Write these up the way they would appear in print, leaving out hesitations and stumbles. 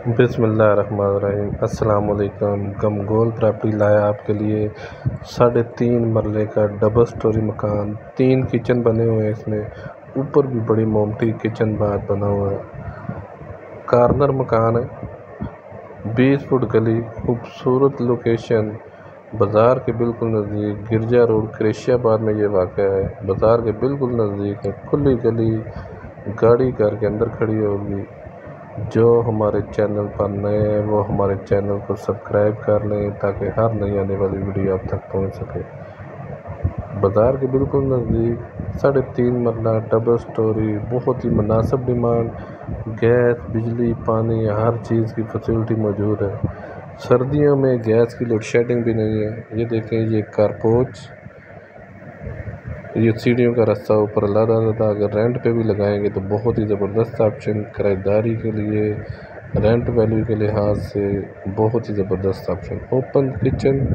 बिस्मिल्लाहिर्रहमानिर्रहीम। अस्सलाम वालेकुम। गमगोल प्रॉपर्टी लाया आपके लिए 3.5 मरले का डबल स्टोरी मकान। 3 किचन बने हुए हैं इसमें। ऊपर भी बड़ी मोमटी किचन बाथ बना हुआ है। कार्नर मकान है। 20 फुट गली, खूबसूरत लोकेशन, बाज़ार के बिल्कुल नज़दीक, गिरजा रोड क्रेशियाबाद में ये वाक़या है। बाज़ार के बिल्कुल नज़दीक है। खुली गली, गाड़ी घर के अंदर खड़ी होगी। जो हमारे चैनल पर नए हैं वो हमारे चैनल को सब्सक्राइब कर लें ताकि हर नई आने वाली वीडियो आप तक पहुंच सके। बाज़ार के बिल्कुल नज़दीक 3.5 मरला डबल स्टोरी, बहुत ही मुनासिब डिमांड। गैस, बिजली, पानी, हर चीज़ की फैसिलिटी मौजूद है। सर्दियों में गैस की लोड शेडिंग भी नहीं है। ये देखें, ये कारपोच, ये सीढ़ियों का रास्ता ऊपर अलग था। अगर रेंट पे भी लगाएंगे तो बहुत ही ज़बरदस्त ऑप्शन, किराएदारी के लिए, रेंट वैल्यू के लिहाज से बहुत ही ज़बरदस्त ऑप्शन। ओपन किचन,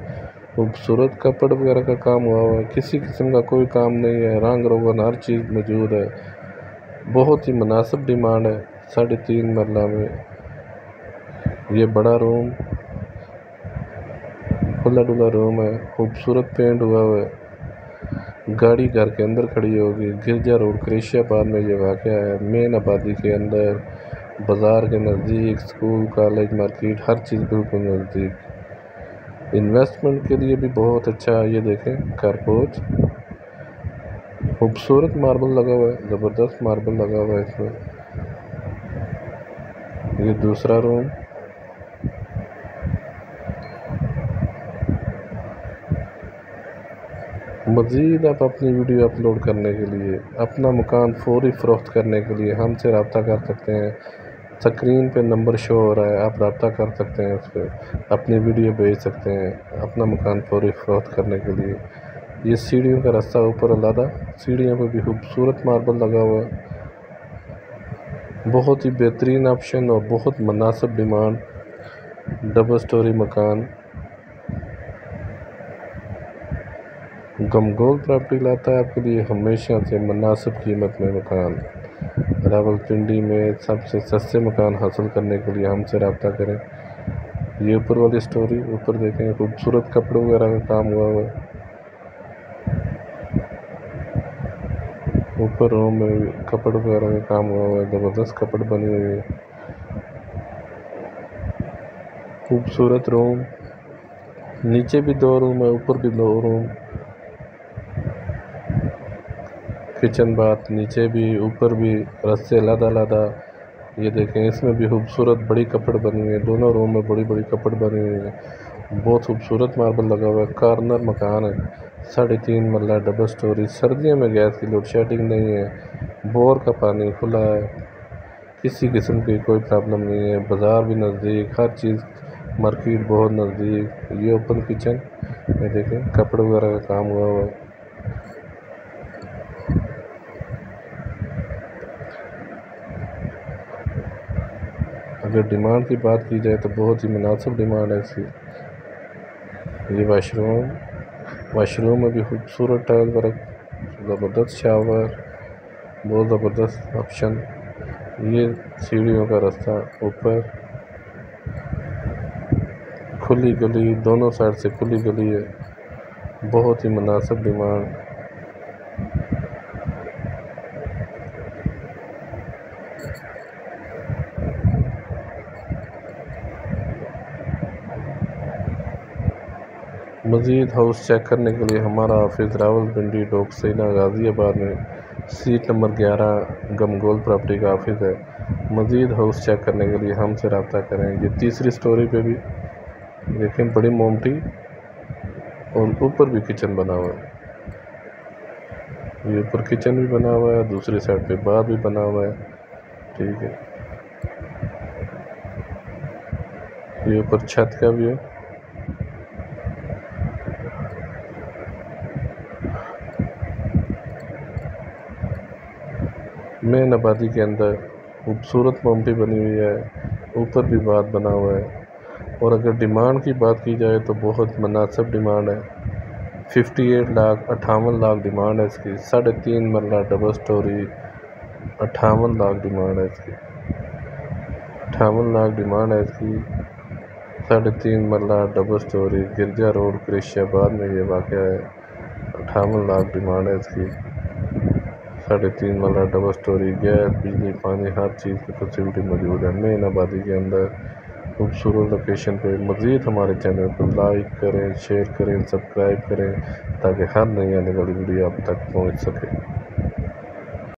खूबसूरत कपड़ वगैरह का काम हुआ हुआ है। किसी किस्म का कोई काम नहीं है। रंग रोगन हर चीज़ मौजूद है। बहुत ही मुनासिब डिमांड है। 3.5 मरला में ये बड़ा रूम, खुला डुला रूम है। खूबसूरत पेंट हुआ हुआ है। गाड़ी घर के अंदर खड़ी होगी। गिरजा रोड क्रेशियाबाद में ये वाक़या है। मेन आबादी के अंदर, बाज़ार के नज़दीक, स्कूल, कॉलेज, मार्केट, हर चीज़ बिल्कुल नज़दीक। इन्वेस्टमेंट के लिए भी बहुत अच्छा है। ये देखें, कारपोच, खूबसूरत मार्बल लगा हुआ है, ज़बरदस्त मार्बल लगा हुआ है इसमें। ये दूसरा रूम, मज़ीद आप अपनी वीडियो अपलोड करने के लिए, अपना मकान फौरी फ़रोख्त करने के लिए हमसे रब्ता कर सकते हैं। स्क्रीन पे नंबर शो हो रहा है, आप रब्ता कर सकते हैं। उस पर अपनी वीडियो भेज सकते हैं अपना मकान फौरी फ़रोख्त करने के लिए। ये सीढ़ियों का रास्ता ऊपर अलग, सीढ़ियों पर भी खूबसूरत मार्बल लगा हुआ है। बहुत ही बेहतरीन ऑप्शन और बहुत मुनासिब डिमांड। डबल स्टोरी मकान। गमगोल प्रॉपर्टी लाता है आपके लिए हमेशा से मुनासिब कीमत में मकान। रावलपिंडी में सबसे सस्ते मकान हासिल करने के लिए हमसे रब्ता करें। ये ऊपर वाली स्टोरी, ऊपर देखें, खूबसूरत कपड़ों वगैरह का काम हुआ हुआ है। ऊपर रूम में कपड़ वगैरह का काम हुआ हुआ है। ज़बरदस्त कपड़ बनी हुई है। खूबसूरत रूम। नीचे भी 2 रूम है, ऊपर भी 2 रूम। किचन बाथ, नीचे भी ऊपर भी, रस्से अलग। ये देखें, इसमें भी खूबसूरत बड़ी कपड़ बनी हुई है। दोनों रूम में बड़ी बड़ी कपड़ बनी हुई है। बहुत खूबसूरत मार्बल लगा हुआ है। कार्नर मकान है। 3.5 मरला डबल स्टोरी। सर्दियों में गैस की लोड शेडिंग नहीं है। बोर का पानी खुला है। किसी किस्म की कोई प्रॉब्लम नहीं है। बाज़ार भी नज़दीक, हर चीज़, मार्केट बहुत नज़दीक। ये ओपन किचन, ये देखें, कपड़े वगैरह का काम हुआ हुआ है। अगर डिमांड की बात की जाए तो बहुत ही मुनासिब डिमांड है इसकी। ये वाशरूम में भी खूबसूरत टाइल वर्क, ज़बरदस्त शावर, बहुत ज़बरदस्त ऑप्शन। ये सीढ़ियों का रास्ता ऊपर, खुली गली, दोनों साइड से खुली गली है। बहुत ही मुनासिब डिमांड। मज़ीद हाउस चेक करने के लिए हमारा ऑफिस रावलपिंडी डोकसेना गाज़ियाबाद में सीट नंबर 11 गमगोल प्रॉपर्टी का ऑफिस है। मज़ीद हाउस चेक करने के लिए हमसे रब्ता करें। ये तीसरी स्टोरी पे भी देखें, बड़ी मोमटी, और ऊपर भी किचन बना हुआ है। ये ऊपर किचन भी बना हुआ है, दूसरी साइड पे बाथ भी बना हुआ है। ठीक है, ये ऊपर छत का भी है। मेन आबादी के अंदर खूबसूरत मोमटी बनी हुई है। ऊपर भी बाथ बना हुआ है। और अगर डिमांड की बात की जाए तो बहुत मुनासिब डिमांड है। 58 लाख, 58 लाख डिमांड है इसकी। 3.5 मरला डबल स्टोरी, 58 लाख डिमांड है इसकी। 58 लाख डिमांड है इसकी। 3.5 मरला डबल स्टोरी गिरजा रोड कुरैशियाबाद में ये वाक़या है। 58 लाख डिमांड है इसकी। 3.5 मरला डबल स्टोरी, गैस बिजली पानी हर चीज़ की फैसिलिटी मौजूद है मेन आबादी के अंदर खूबसूरत लोकेशन पे। मज़ीद हमारे चैनल को लाइक करें, शेयर करें, सब्सक्राइब करें ताकि हर नई आने वाली वीडियो आप तक पहुंच सके।